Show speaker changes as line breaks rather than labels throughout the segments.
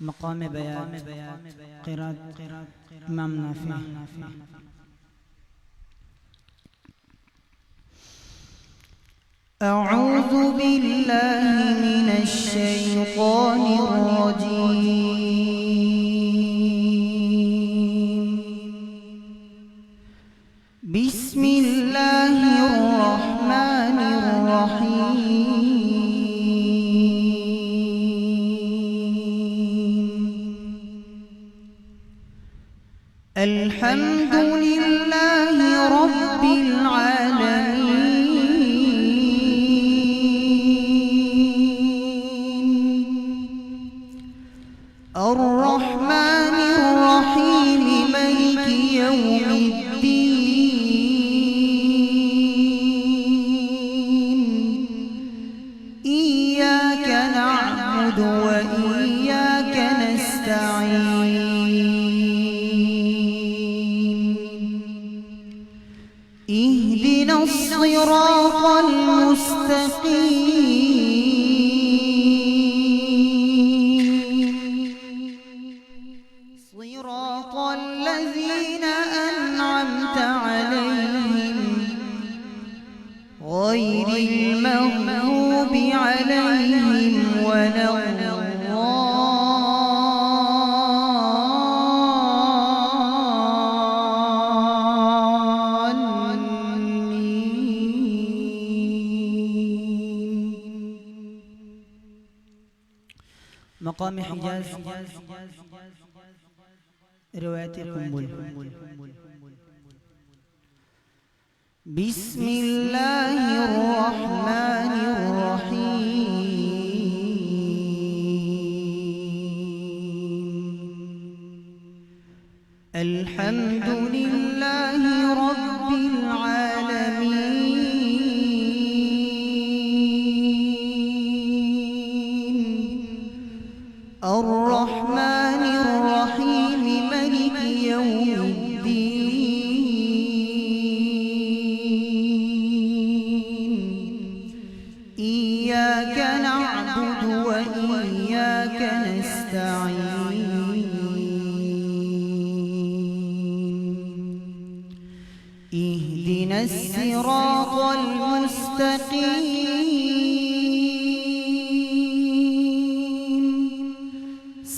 مقام بيان قراءة إمام نافع. أعوذ بالله من الشيطان الرجيم. بسم الله الرحمن الرحيم. الحمد لله رب العالمين. الرحمن الرحيم مالك يوم الدين. إياك نعبد وإياك نستعين. اهدنا الصراط المستقيم صراط الذين أنعمت عليهم غير المغضوب عليهم ولا مقام حجاز رواية قنبل. بسم الله الرحمن الرحيم. الحمد لله رب العالمين. الرحمن الرحيم مالك يوم الدين. إياك نعبد وإياك نستعين. اهدنا الصراط المستقيم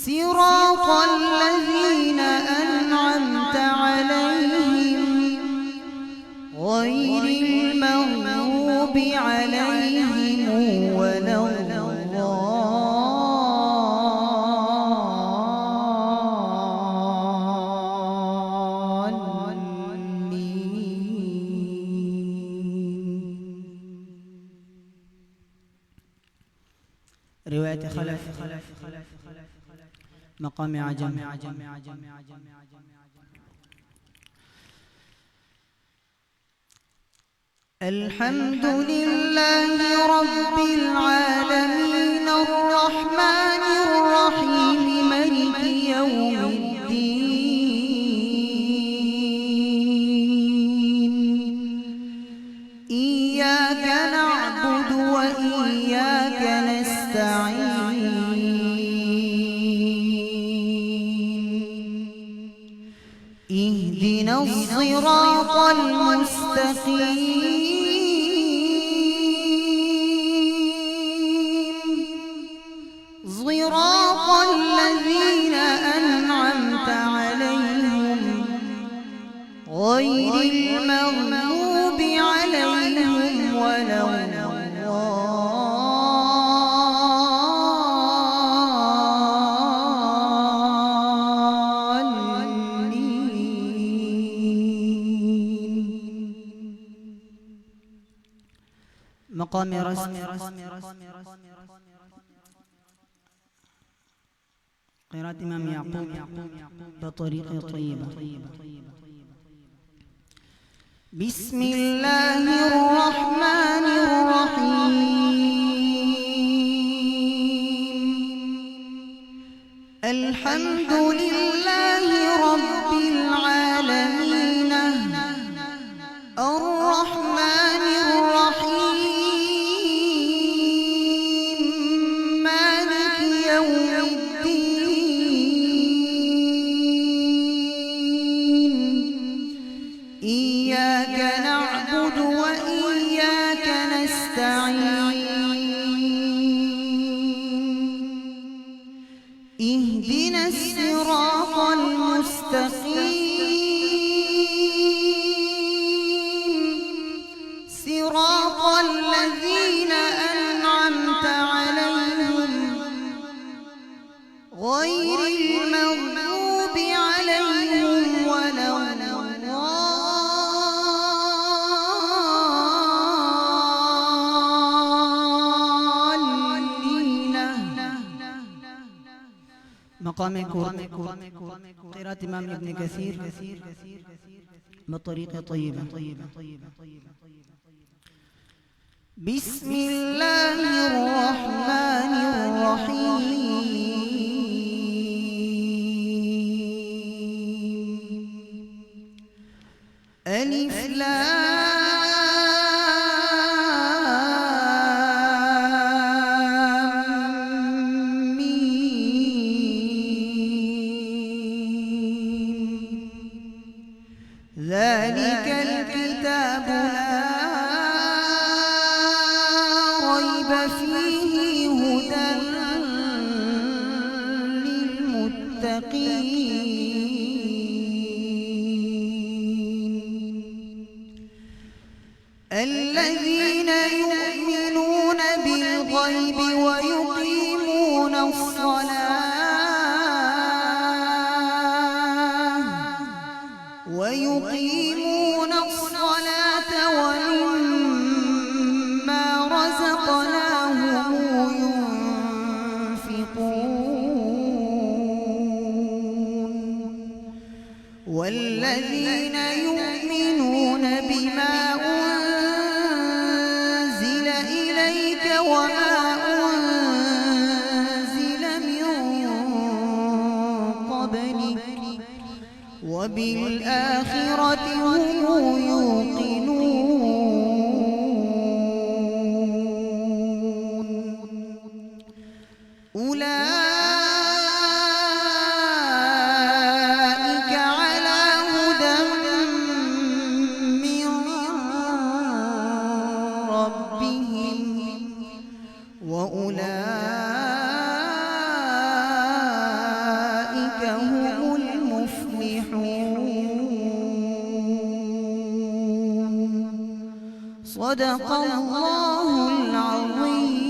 صراط الذين أنعمت عليهم غير المغضوب عليهم ولا رواية خلف مقام عجم. الحمد لله رب العالمين. الرحمن الرحيم مالك يوم الدين. إياك نعبد وإياك نستعين. اهدنا الصراط المستقيم صراط الذين أنعمت عليهم غير المغضوب عليهم ولا مقام رسم قراءة إمام يعقوب بطريقة طيبة. بسم الله الرحمن الرحيم. الحمد لله رب العالمين. الرحمن الرحيم مالك يوم الدين. مستقيم صراط الذين أنعمت عليهم غير المغضوب عليهم ولا الضالين. مقام قراءة إمام ابن كثير بطريقة طيبة. بسم الله الرحمن الرحيم. ألف لام ميم. ذلك الكتاب لا ريب فيه هدى للمتقين الذين يؤمنون بالغيب ويقيمون الصلاة ومما رزقناهم ينفقون والذين يؤمنون بما أنزل إليك وما أنزل من قبلك وبالآخرة هم يوقنون أولئك على هدى من ربهم وأولئك هم المفلحون. صدق الله العظيم.